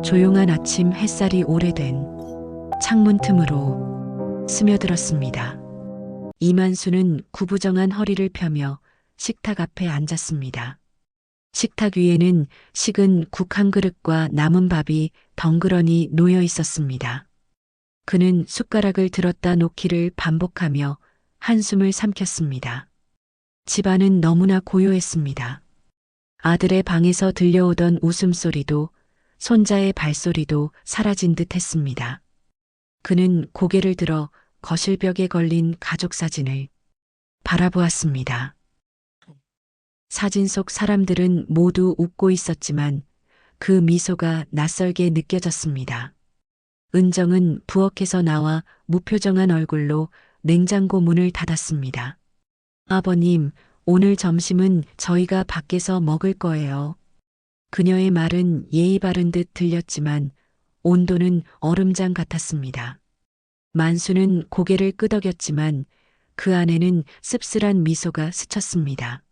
조용한 아침 햇살이 오래된 창문 틈으로 스며들었습니다. 이만수는 구부정한 허리를 펴며 식탁 앞에 앉았습니다. 식탁 위에는 식은 국 한 그릇과 남은 밥이 덩그러니 놓여 있었습니다. 그는 숟가락을 들었다 놓기를 반복하며 한숨을 삼켰습니다. 집안은 너무나 고요했습니다. 아들의 방에서 들려오던 웃음소리도 손자의 발소리도 사라진 듯 했습니다. 그는 고개를 들어 거실벽에 걸린 가족 사진을 바라보았습니다. 사진 속 사람들은 모두 웃고 있었지만 그 미소가 낯설게 느껴졌습니다. 은정은 부엌에서 나와 무표정한 얼굴로 냉장고 문을 닫았습니다. 아버님, 오늘 점심은 저희가 밖에서 먹을 거예요. 그녀의 말은 예의 바른 듯 들렸지만 온도는 얼음장 같았습니다. 만수는 고개를 끄덕였지만 그 안에는 씁쓸한 미소가 스쳤습니다.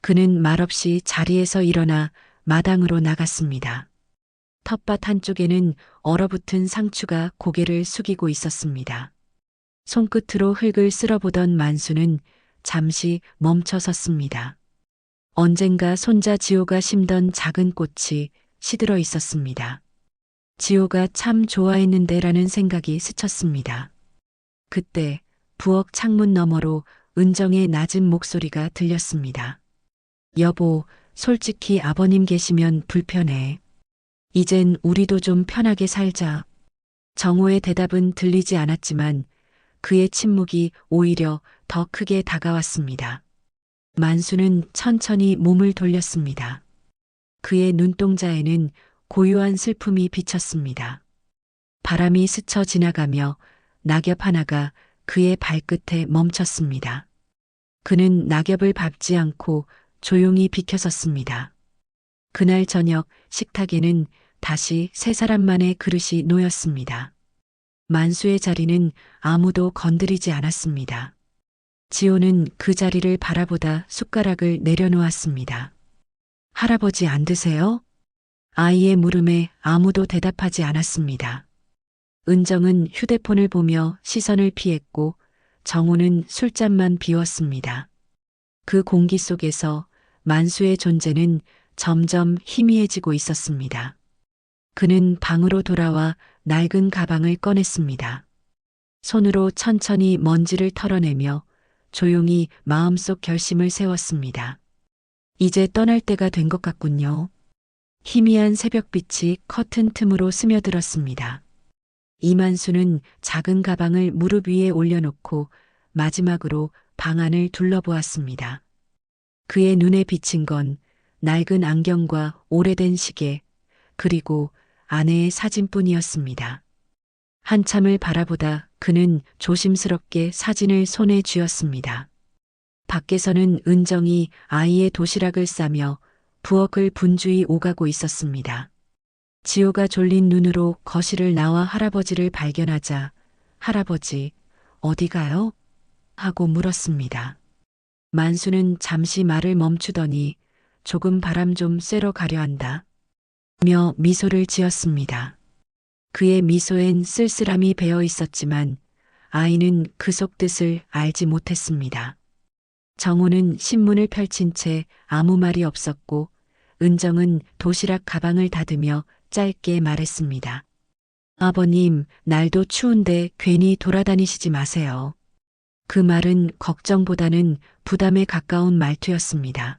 그는 말없이 자리에서 일어나 마당으로 나갔습니다. 텃밭 한쪽에는 얼어붙은 상추가 고개를 숙이고 있었습니다. 손끝으로 흙을 쓸어보던 만수는 잠시 멈춰 섰습니다. 언젠가 손자 지호가 심던 작은 꽃이 시들어 있었습니다. 지호가 참 좋아했는데라는 생각이 스쳤습니다. 그때 부엌 창문 너머로 은정의 낮은 목소리가 들렸습니다. 여보, 솔직히 아버님 계시면 불편해. 이젠 우리도 좀 편하게 살자. 정호의 대답은 들리지 않았지만 그의 침묵이 오히려 더 크게 다가왔습니다. 만수는 천천히 몸을 돌렸습니다. 그의 눈동자에는 고요한 슬픔이 비쳤습니다. 바람이 스쳐 지나가며 낙엽 하나가 그의 발끝에 멈췄습니다. 그는 낙엽을 밟지 않고 조용히 비켜섰습니다. 그날 저녁 식탁에는 다시 세 사람만의 그릇이 놓였습니다. 만수의 자리는 아무도 건드리지 않았습니다. 지호는 그 자리를 바라보다 숟가락을 내려놓았습니다. 할아버지 안 드세요? 아이의 물음에 아무도 대답하지 않았습니다. 은정은 휴대폰을 보며 시선을 피했고 정우는 술잔만 비웠습니다. 그 공기 속에서 만수의 존재는 점점 희미해지고 있었습니다. 그는 방으로 돌아와 낡은 가방을 꺼냈습니다. 손으로 천천히 먼지를 털어내며 조용히 마음속 결심을 세웠습니다. 이제 떠날 때가 된 것 같군요. 희미한 새벽빛이 커튼 틈으로 스며들었습니다. 이만수는 작은 가방을 무릎 위에 올려놓고 마지막으로 방 안을 둘러보았습니다. 그의 눈에 비친 건 낡은 안경과 오래된 시계, 그리고 아내의 사진뿐이었습니다. 한참을 바라보다 그는 조심스럽게 사진을 손에 쥐었습니다. 밖에서는 은정이 아이의 도시락을 싸며 부엌을 분주히 오가고 있었습니다. 지호가 졸린 눈으로 거실을 나와 할아버지를 발견하자 할아버지, 어디 가요? 하고 물었습니다. 만수는 잠시 말을 멈추더니 조금 바람 좀 쐬러 가려 한다. 며 미소를 지었습니다. 그의 미소엔 쓸쓸함이 배어 있었지만 아이는 그 속뜻을 알지 못했습니다. 정호는 신문을 펼친 채 아무 말이 없었고 은정은 도시락 가방을 닫으며 짧게 말했습니다. 아버님, 날도 추운데 괜히 돌아다니시지 마세요. 그 말은 걱정보다는 부담에 가까운 말투였습니다.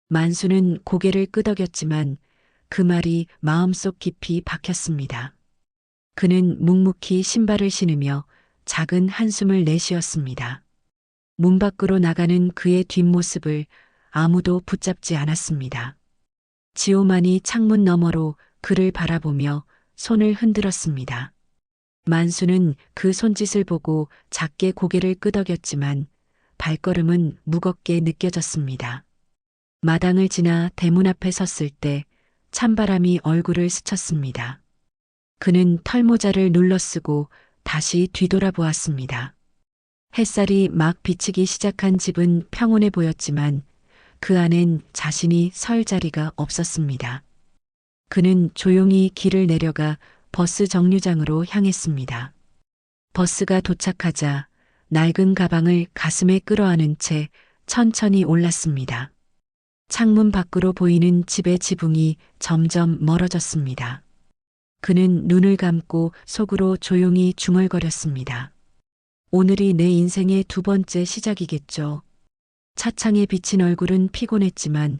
만수는 고개를 끄덕였지만 그 말이 마음속 깊이 박혔습니다. 그는 묵묵히 신발을 신으며 작은 한숨을 내쉬었습니다. 문 밖으로 나가는 그의 뒷모습을 아무도 붙잡지 않았습니다. 지호만이 창문 너머로 그를 바라보며 손을 흔들었습니다. 만수는 그 손짓을 보고 작게 고개를 끄덕였지만 발걸음은 무겁게 느껴졌습니다. 마당을 지나 대문 앞에 섰을 때 찬바람이 얼굴을 스쳤습니다. 그는 털모자를 눌러쓰고 다시 뒤돌아보았습니다. 햇살이 막 비치기 시작한 집은 평온해 보였지만 그 안엔 자신이 설 자리가 없었습니다. 그는 조용히 길을 내려가 버스 정류장으로 향했습니다. 버스가 도착하자 낡은 가방을 가슴에 끌어안은 채 천천히 올랐습니다. 창문 밖으로 보이는 집의 지붕이 점점 멀어졌습니다. 그는 눈을 감고 속으로 조용히 중얼거렸습니다. 오늘이 내 인생의 두 번째 시작이겠죠. 차창에 비친 얼굴은 피곤했지만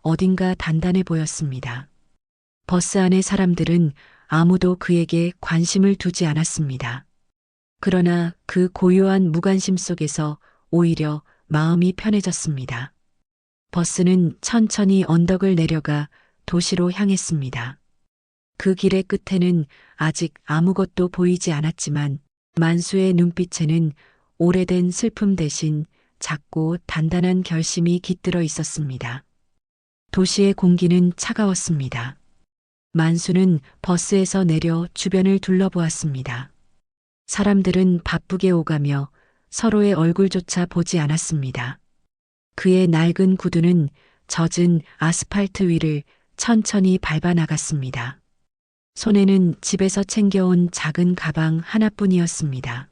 어딘가 단단해 보였습니다. 버스 안의 사람들은 아무도 그에게 관심을 두지 않았습니다. 그러나 그 고요한 무관심 속에서 오히려 마음이 편해졌습니다. 버스는 천천히 언덕을 내려가 도시로 향했습니다. 그 길의 끝에는 아직 아무것도 보이지 않았지만 만수의 눈빛에는 오래된 슬픔 대신 작고 단단한 결심이 깃들어 있었습니다. 도시의 공기는 차가웠습니다. 만수는 버스에서 내려 주변을 둘러보았습니다. 사람들은 바쁘게 오가며 서로의 얼굴조차 보지 않았습니다. 그의 낡은 구두는 젖은 아스팔트 위를 천천히 밟아 나갔습니다. 손에는 집에서 챙겨온 작은 가방 하나뿐이었습니다.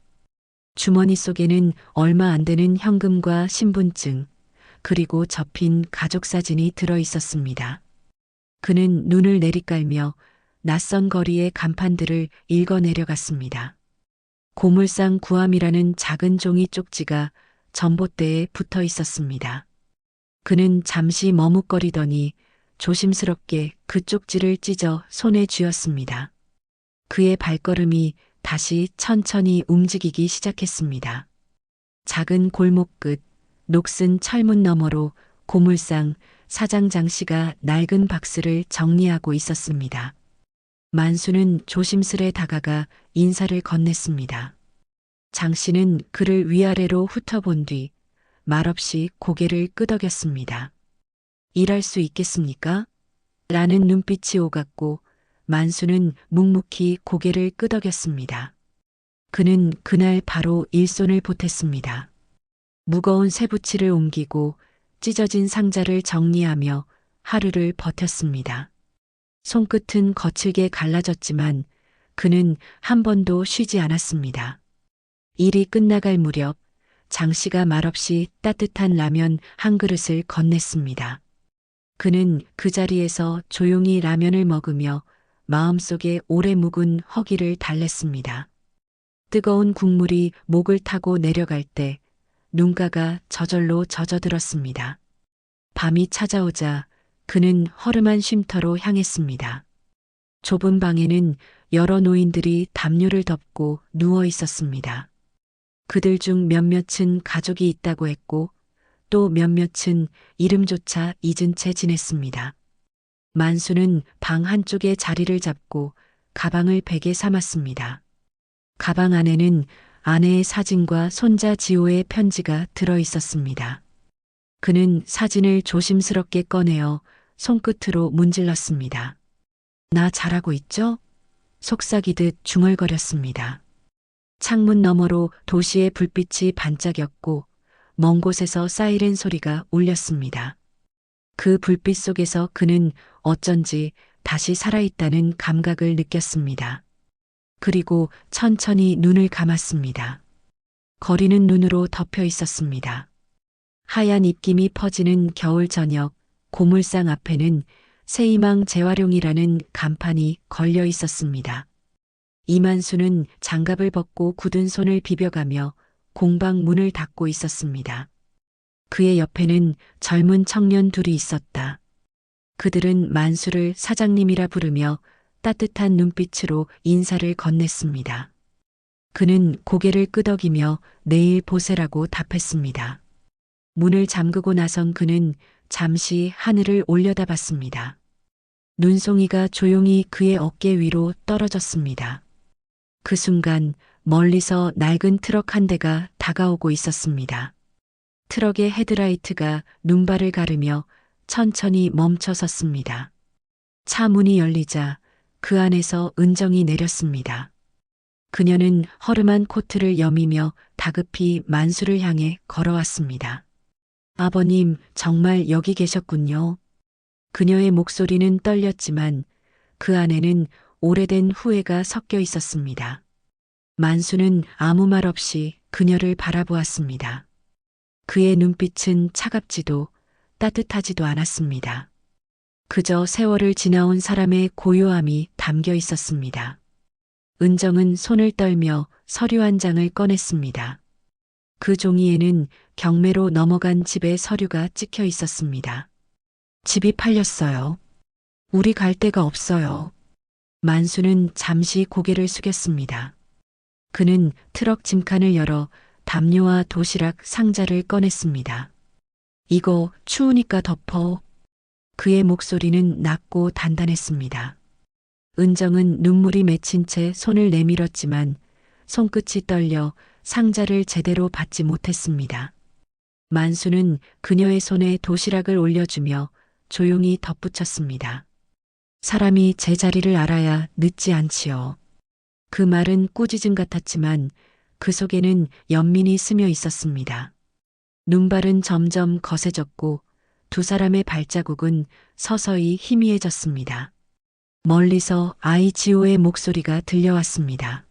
주머니 속에는 얼마 안 되는 현금과 신분증, 그리고 접힌 가족 사진이 들어 있었습니다. 그는 눈을 내리깔며 낯선 거리의 간판들을 읽어 내려갔습니다. 고물상 구함이라는 작은 종이 쪽지가 전봇대에 붙어 있었습니다. 그는 잠시 머뭇거리더니 조심스럽게 그 쪽지를 찢어 손에 쥐었습니다. 그의 발걸음이 다시 천천히 움직이기 시작했습니다. 작은 골목 끝, 녹슨 철문 너머로 고물상 사장 장 씨가 낡은 박스를 정리하고 있었습니다. 만수는 조심스레 다가가 인사를 건넸습니다. 장 씨는 그를 위아래로 훑어본 뒤 말없이 고개를 끄덕였습니다. 일할 수 있겠습니까? 라는 눈빛이 오갔고 만수는 묵묵히 고개를 끄덕였습니다. 그는 그날 바로 일손을 보탰습니다. 무거운 쇠붙이를 옮기고 찢어진 상자를 정리하며 하루를 버텼습니다. 손끝은 거칠게 갈라졌지만 그는 한 번도 쉬지 않았습니다. 일이 끝나갈 무렵 장 씨가 말없이 따뜻한 라면 한 그릇을 건넸습니다. 그는 그 자리에서 조용히 라면을 먹으며 마음속에 오래 묵은 허기를 달랬습니다. 뜨거운 국물이 목을 타고 내려갈 때 눈가가 저절로 젖어들었습니다. 밤이 찾아오자 그는 허름한 쉼터로 향했습니다. 좁은 방에는 여러 노인들이 담요를 덮고 누워 있었습니다. 그들 중 몇몇은 가족이 있다고 했고 또 몇몇은 이름조차 잊은 채 지냈습니다. 만수는 방 한쪽에 자리를 잡고 가방을 베개 삼았습니다. 가방 안에는 아내의 사진과 손자 지호의 편지가 들어 있었습니다. 그는 사진을 조심스럽게 꺼내어 손끝으로 문질렀습니다. 나 잘하고 있죠? 속삭이듯 중얼거렸습니다. 창문 너머로 도시의 불빛이 반짝였고 먼 곳에서 사이렌 소리가 울렸습니다. 그 불빛 속에서 그는 어쩐지 다시 살아있다는 감각을 느꼈습니다. 그리고 천천히 눈을 감았습니다. 거리는 눈으로 덮여 있었습니다. 하얀 입김이 퍼지는 겨울 저녁, 고물상 앞에는 새희망 재활용이라는 간판이 걸려 있었습니다. 이만수는 장갑을 벗고 굳은 손을 비벼가며 공방 문을 닫고 있었습니다. 그의 옆에는 젊은 청년 둘이 있었다. 그들은 만수를 사장님이라 부르며 따뜻한 눈빛으로 인사를 건넸습니다. 그는 고개를 끄덕이며 내일 보세라고 답했습니다. 문을 잠그고 나선 그는 잠시 하늘을 올려다봤습니다. 눈송이가 조용히 그의 어깨 위로 떨어졌습니다. 그 순간 멀리서 낡은 트럭 한 대가 다가오고 있었습니다. 트럭의 헤드라이트가 눈발을 가르며 천천히 멈춰 섰습니다. 차 문이 열리자 그 안에서 은정이 내렸습니다. 그녀는 허름한 코트를 여미며 다급히 만수를 향해 걸어왔습니다. 아버님, 정말 여기 계셨군요. 그녀의 목소리는 떨렸지만 그 안에는 오래된 후회가 섞여 있었습니다. 만수는 아무 말 없이 그녀를 바라보았습니다. 그의 눈빛은 차갑지도 따뜻하지도 않았습니다. 그저 세월을 지나온 사람의 고요함이 담겨 있었습니다. 은정은 손을 떨며 서류 한 장을 꺼냈습니다. 그 종이에는 경매로 넘어간 집의 서류가 찍혀 있었습니다. 집이 팔렸어요. 우리 갈 데가 없어요. 만수는 잠시 고개를 숙였습니다. 그는 트럭 짐칸을 열어 담요와 도시락 상자를 꺼냈습니다. 이거 추우니까 덮어. 그의 목소리는 낮고 단단했습니다. 은정은 눈물이 맺힌 채 손을 내밀었지만 손끝이 떨려 상자를 제대로 받지 못했습니다. 만수는 그녀의 손에 도시락을 올려주며 조용히 덧붙였습니다. 사람이 제 자리를 알아야 늦지 않지요. 그 말은 꾸짖음 같았지만 그 속에는 연민이 스며 있었습니다. 눈발은 점점 거세졌고 두 사람의 발자국은 서서히 희미해졌습니다. 멀리서 아이 지호의 목소리가 들려왔습니다.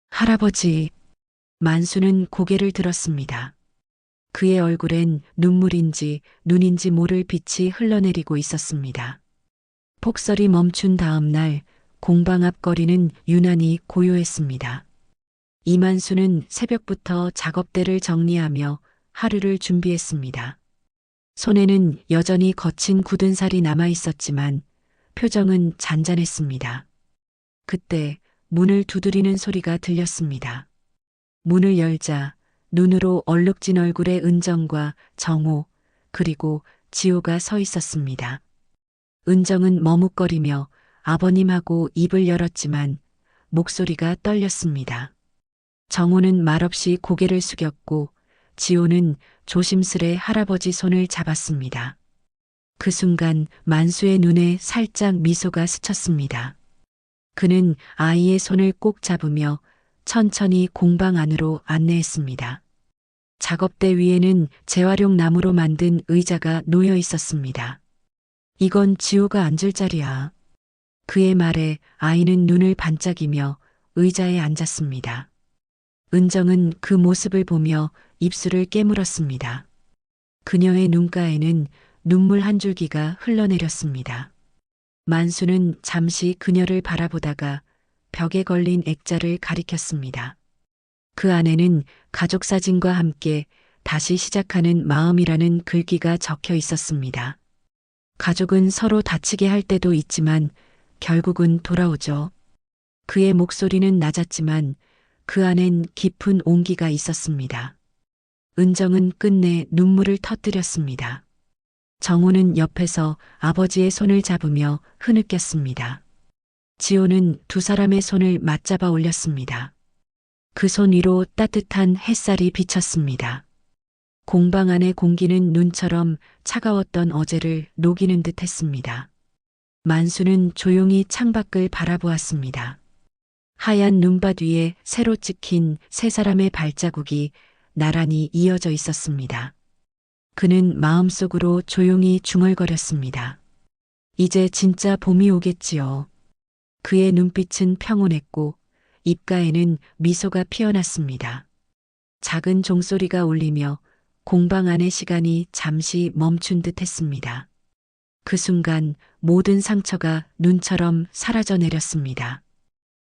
할아버지. 만수는 고개를 들었습니다. 그의 얼굴엔 눈물인지 눈인지 모를 빛이 흘러내리고 있었습니다. 폭설이 멈춘 다음 날 공방 앞 거리는 유난히 고요했습니다. 이만수는 새벽부터 작업대를 정리하며 하루를 준비했습니다. 손에는 여전히 거친 굳은 살이 남아 있었지만 표정은 잔잔했습니다. 그때 문을 두드리는 소리가 들렸습니다. 문을 열자 눈으로 얼룩진 얼굴의 은정과 정호 그리고 지호가 서 있었습니다. 은정은 머뭇거리며 아버님하고 입을 열었지만 목소리가 떨렸습니다. 정호는 말없이 고개를 숙였고 지호는 조심스레 할아버지 손을 잡았습니다. 그 순간 만수의 눈에 살짝 미소가 스쳤습니다. 그는 아이의 손을 꼭 잡으며 천천히 공방 안으로 안내했습니다. 작업대 위에는 재활용 나무로 만든 의자가 놓여 있었습니다. 이건 지호가 앉을 자리야. 그의 말에 아이는 눈을 반짝이며 의자에 앉았습니다. 은정은 그 모습을 보며 입술을 깨물었습니다. 그녀의 눈가에는 눈물 한 줄기가 흘러내렸습니다. 만수는 잠시 그녀를 바라보다가 벽에 걸린 액자를 가리켰습니다. 그 안에는 가족 사진과 함께 다시 시작하는 마음이라는 글귀가 적혀 있었습니다. 가족은 서로 다치게 할 때도 있지만 결국은 돌아오죠. 그의 목소리는 낮았지만 그 안엔 깊은 온기가 있었습니다. 은정은 끝내 눈물을 터뜨렸습니다. 정호는 옆에서 아버지의 손을 잡으며 흐느꼈습니다. 지호는 두 사람의 손을 맞잡아 올렸습니다. 그 손 위로 따뜻한 햇살이 비쳤습니다. 공방 안의 공기는 눈처럼 차가웠던 어제를 녹이는 듯 했습니다. 만수는 조용히 창밖을 바라보았습니다. 하얀 눈밭 위에 새로 찍힌 세 사람의 발자국이 나란히 이어져 있었습니다. 그는 마음속으로 조용히 중얼거렸습니다. 이제 진짜 봄이 오겠지요. 그의 눈빛은 평온했고 입가에는 미소가 피어났습니다. 작은 종소리가 울리며 공방 안의 시간이 잠시 멈춘 듯 했습니다. 그 순간 모든 상처가 눈처럼 사라져 내렸습니다.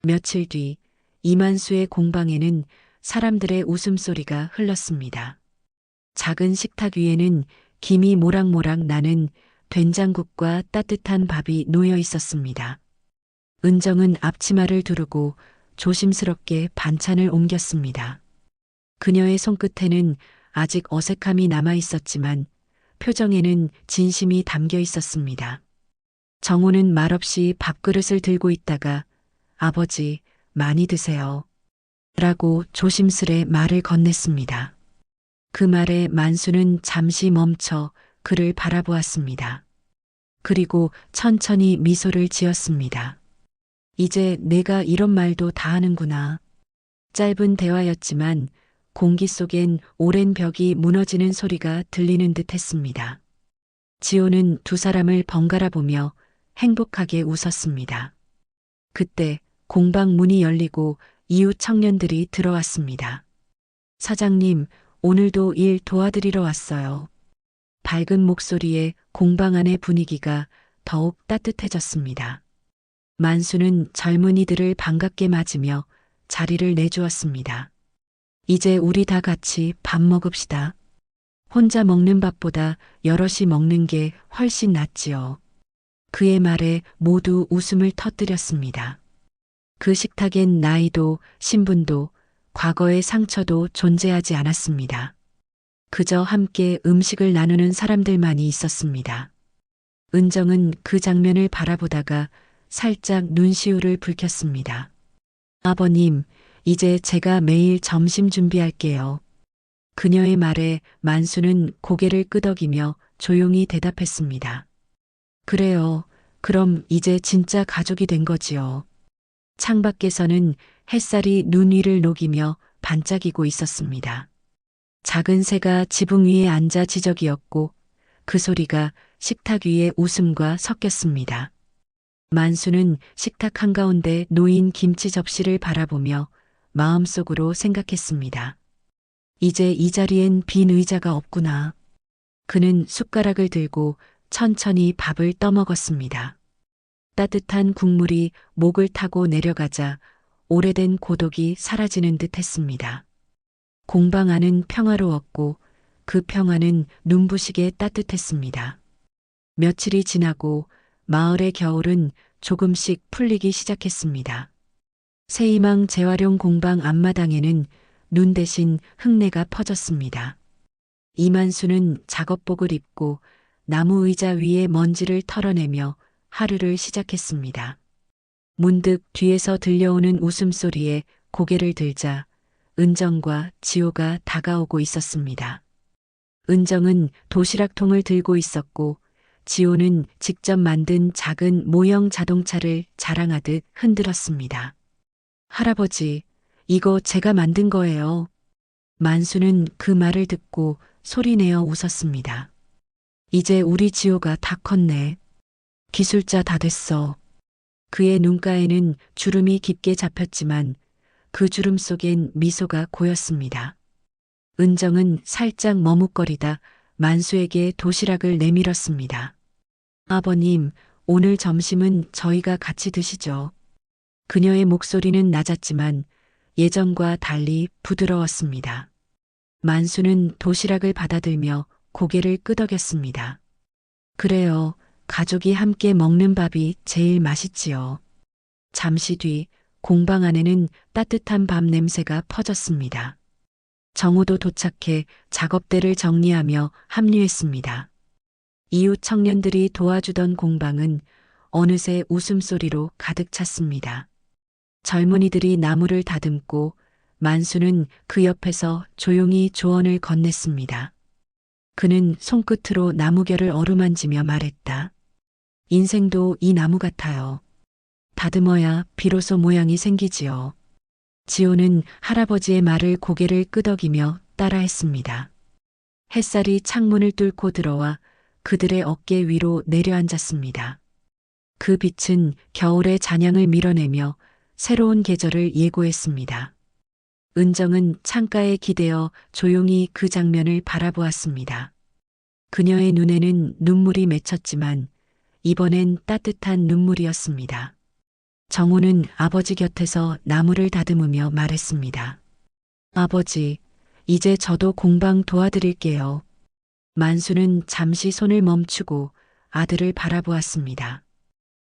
며칠 뒤 이만수의 공방에는 사람들의 웃음소리가 흘렀습니다. 작은 식탁 위에는 김이 모락모락 나는 된장국과 따뜻한 밥이 놓여 있었습니다. 은정은 앞치마를 두르고 조심스럽게 반찬을 옮겼습니다. 그녀의 손끝에는 아직 어색함이 남아 있었지만 표정에는 진심이 담겨 있었습니다. 정호는 말없이 밥그릇을 들고 있다가 아버지, 많이 드세요. 라고 조심스레 말을 건넸습니다. 그 말에 만수는 잠시 멈춰 그를 바라보았습니다. 그리고 천천히 미소를 지었습니다. 이제 내가 이런 말도 다 하는구나. 짧은 대화였지만 공기 속엔 오랜 벽이 무너지는 소리가 들리는 듯 했습니다. 지호는 두 사람을 번갈아 보며 행복하게 웃었습니다. 그때 공방 문이 열리고 이웃 청년들이 들어왔습니다. 사장님, 오늘도 일 도와드리러 왔어요. 밝은 목소리에 공방 안의 분위기가 더욱 따뜻해졌습니다. 만수는 젊은이들을 반갑게 맞으며 자리를 내주었습니다. 이제 우리 다 같이 밥 먹읍시다. 혼자 먹는 밥보다 여럿이 먹는 게 훨씬 낫지요. 그의 말에 모두 웃음을 터뜨렸습니다. 그 식탁엔 나이도 신분도 과거의 상처도 존재하지 않았습니다. 그저 함께 음식을 나누는 사람들만이 있었습니다. 은정은 그 장면을 바라보다가 살짝 눈시울을 붉혔습니다. 아버님, 이제 제가 매일 점심 준비할게요. 그녀의 말에 만수는 고개를 끄덕이며 조용히 대답했습니다. 그래요. 그럼 이제 진짜 가족이 된 거지요. 창밖에서는 햇살이 눈 위를 녹이며 반짝이고 있었습니다. 작은 새가 지붕 위에 앉아 지저귀었고 그 소리가 식탁 위의 웃음과 섞였습니다. 만수는 식탁 한가운데 놓인 김치 접시를 바라보며 마음속으로 생각했습니다. 이제 이 자리엔 빈 의자가 없구나. 그는 숟가락을 들고 천천히 밥을 떠먹었습니다. 따뜻한 국물이 목을 타고 내려가자 오래된 고독이 사라지는 듯 했습니다. 공방 안은 평화로웠고 그 평화는 눈부시게 따뜻했습니다. 며칠이 지나고 마을의 겨울은 조금씩 풀리기 시작했습니다. 새희망 재활용 공방 앞마당에는 눈 대신 흙내가 퍼졌습니다. 이만수는 작업복을 입고 나무 의자 위에 먼지를 털어내며 하루를 시작했습니다. 문득 뒤에서 들려오는 웃음소리에 고개를 들자 은정과 지호가 다가오고 있었습니다. 은정은 도시락통을 들고 있었고 지호는 직접 만든 작은 모형 자동차를 자랑하듯 흔들었습니다. 할아버지, 이거 제가 만든 거예요. 만수는 그 말을 듣고 소리내어 웃었습니다. 이제 우리 지호가 다 컸네. 기술자 다 됐어. 그의 눈가에는 주름이 깊게 잡혔지만 그 주름 속엔 미소가 고였습니다. 은정은 살짝 머뭇거리다 만수에게 도시락을 내밀었습니다. 아버님, 오늘 점심은 저희가 같이 드시죠. 그녀의 목소리는 낮았지만 예전과 달리 부드러웠습니다. 만수는 도시락을 받아들며 고개를 끄덕였습니다. 그래요. 가족이 함께 먹는 밥이 제일 맛있지요. 잠시 뒤 공방 안에는 따뜻한 밥 냄새가 퍼졌습니다. 정우도 도착해 작업대를 정리하며 합류했습니다. 이웃 청년들이 도와주던 공방은 어느새 웃음소리로 가득 찼습니다. 젊은이들이 나무를 다듬고 만수는 그 옆에서 조용히 조언을 건넸습니다. 그는 손끝으로 나무결을 어루만지며 말했다. 인생도 이 나무 같아요. 다듬어야 비로소 모양이 생기지요. 지호는 할아버지의 말을 고개를 끄덕이며 따라했습니다. 햇살이 창문을 뚫고 들어와 그들의 어깨 위로 내려앉았습니다. 그 빛은 겨울의 잔향을 밀어내며 새로운 계절을 예고했습니다. 은정은 창가에 기대어 조용히 그 장면을 바라보았습니다. 그녀의 눈에는 눈물이 맺혔지만 이번엔 따뜻한 눈물이었습니다. 정우는 아버지 곁에서 나무를 다듬으며 말했습니다. 아버지, 이제 저도 공방 도와드릴게요. 만수는 잠시 손을 멈추고 아들을 바라보았습니다.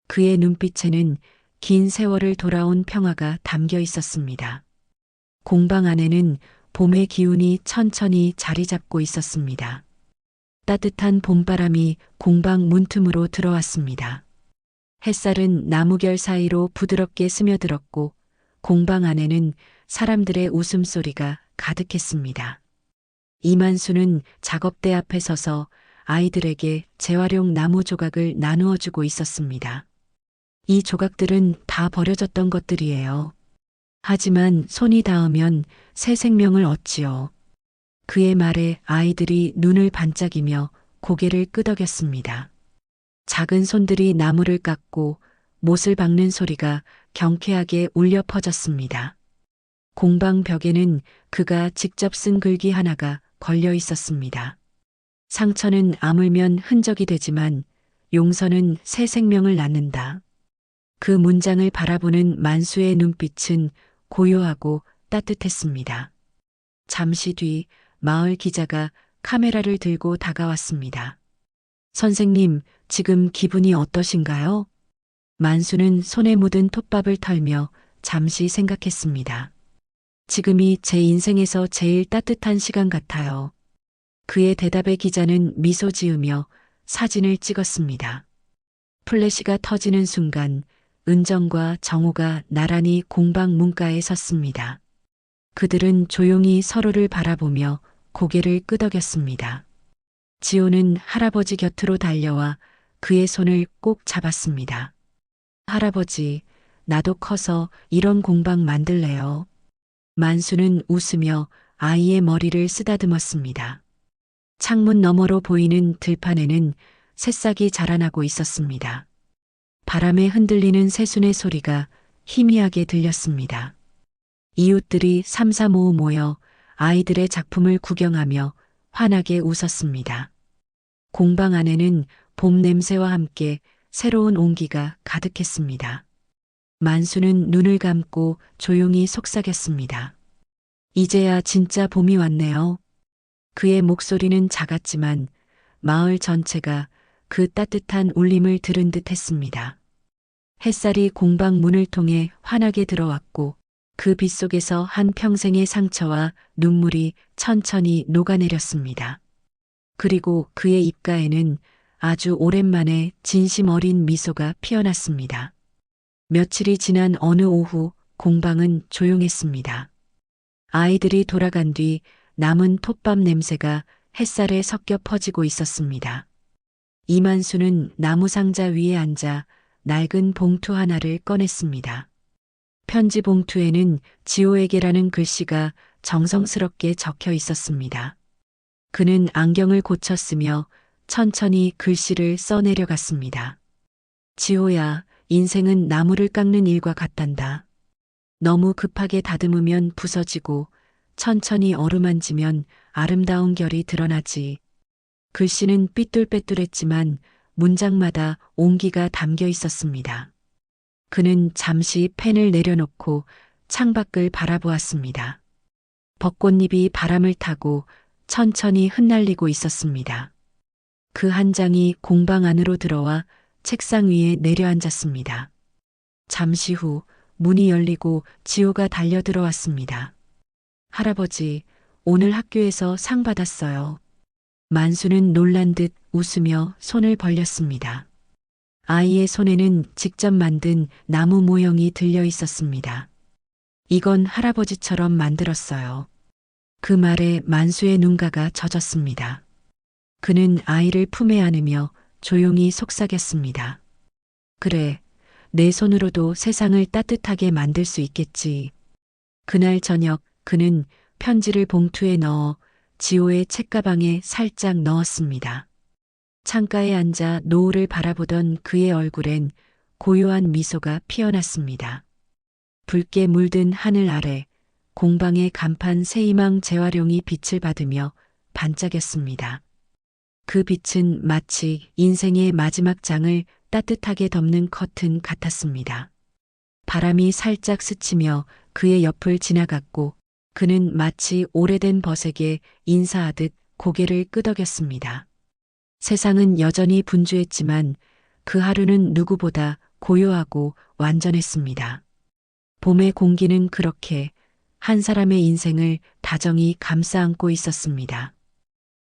그의 눈빛에는 긴 세월을 돌아온 평화가 담겨 있었습니다. 공방 안에는 봄의 기운이 천천히 자리 잡고 있었습니다. 따뜻한 봄바람이 공방 문틈으로 들어왔습니다. 햇살은 나무결 사이로 부드럽게 스며들었고 공방 안에는 사람들의 웃음소리가 가득했습니다. 이만수는 작업대 앞에 서서 아이들에게 재활용 나무 조각을 나누어 주고 있었습니다. 이 조각들은 다 버려졌던 것들이에요. 하지만 손이 닿으면 새 생명을 얻지요. 그의 말에 아이들이 눈을 반짝이며 고개를 끄덕였습니다. 작은 손들이 나무를 깎고 못을 박는 소리가 경쾌하게 울려 퍼졌습니다. 공방 벽에는 그가 직접 쓴 글귀 하나가 걸려 있었습니다. 상처는 아물면 흔적이 되지만 용서는 새 생명을 낳는다. 그 문장을 바라보는 만수의 눈빛은 고요하고 따뜻했습니다. 잠시 뒤 마을 기자가 카메라를 들고 다가왔습니다. 선생님, 지금 기분이 어떠신가요? 만수는 손에 묻은 톱밥을 털며 잠시 생각했습니다. 지금이 제 인생에서 제일 따뜻한 시간 같아요. 그의 대답에 기자는 미소 지으며 사진을 찍었습니다. 플래시가 터지는 순간 은정과 정우가 나란히 공방 문가에 섰습니다. 그들은 조용히 서로를 바라보며 고개를 끄덕였습니다. 지호는 할아버지 곁으로 달려와 그의 손을 꼭 잡았습니다. 할아버지, 나도 커서 이런 공방 만들래요. 만수는 웃으며 아이의 머리를 쓰다듬었습니다. 창문 너머로 보이는 들판에는 새싹이 자라나고 있었습니다. 바람에 흔들리는 새순의 소리가 희미하게 들렸습니다. 이웃들이 삼삼오오 모여 아이들의 작품을 구경하며 환하게 웃었습니다. 공방 안에는 봄 냄새와 함께 새로운 온기가 가득했습니다. 만수는 눈을 감고 조용히 속삭였습니다. 이제야 진짜 봄이 왔네요. 그의 목소리는 작았지만 마을 전체가 그 따뜻한 울림을 들은 듯 했습니다. 햇살이 공방 문을 통해 환하게 들어왔고 그 빛 속에서 한 평생의 상처와 눈물이 천천히 녹아내렸습니다. 그리고 그의 입가에는 아주 오랜만에 진심 어린 미소가 피어났습니다. 며칠이 지난 어느 오후 공방은 조용했습니다. 아이들이 돌아간 뒤 남은 톱밥 냄새가 햇살에 섞여 퍼지고 있었습니다. 이만수는 나무 상자 위에 앉아 낡은 봉투 하나를 꺼냈습니다. 편지 봉투에는 지호에게라는 글씨가 정성스럽게 적혀 있었습니다. 그는 안경을 고쳤으며 천천히 글씨를 써내려갔습니다. 지호야, 인생은 나무를 깎는 일과 같단다. 너무 급하게 다듬으면 부서지고 천천히 어루만지면 아름다운 결이 드러나지. 글씨는 삐뚤빼뚤했지만 문장마다 온기가 담겨 있었습니다. 그는 잠시 펜을 내려놓고 창밖을 바라보았습니다. 벚꽃잎이 바람을 타고 천천히 흩날리고 있었습니다. 그 한 장이 공방 안으로 들어와 책상 위에 내려앉았습니다. 잠시 후 문이 열리고 지호가 달려 들어왔습니다. 할아버지, 오늘 학교에서 상 받았어요. 만수는 놀란 듯 웃으며 손을 벌렸습니다. 아이의 손에는 직접 만든 나무 모형이 들려 있었습니다. 이건 할아버지처럼 만들었어요. 그 말에 만수의 눈가가 젖었습니다. 그는 아이를 품에 안으며 조용히 속삭였습니다. 그래, 내 손으로도 세상을 따뜻하게 만들 수 있겠지. 그날 저녁 그는 편지를 봉투에 넣어 지호의 책가방에 살짝 넣었습니다. 창가에 앉아 노을을 바라보던 그의 얼굴엔 고요한 미소가 피어났습니다. 붉게 물든 하늘 아래 공방의 간판 새희망 재활용이 빛을 받으며 반짝였습니다. 그 빛은 마치 인생의 마지막 장을 따뜻하게 덮는 커튼 같았습니다. 바람이 살짝 스치며 그의 옆을 지나갔고 그는 마치 오래된 벗에게 인사하듯 고개를 끄덕였습니다. 세상은 여전히 분주했지만 그 하루는 누구보다 고요하고 완전했습니다. 봄의 공기는 그렇게 한 사람의 인생을 다정히 감싸 안고 있었습니다.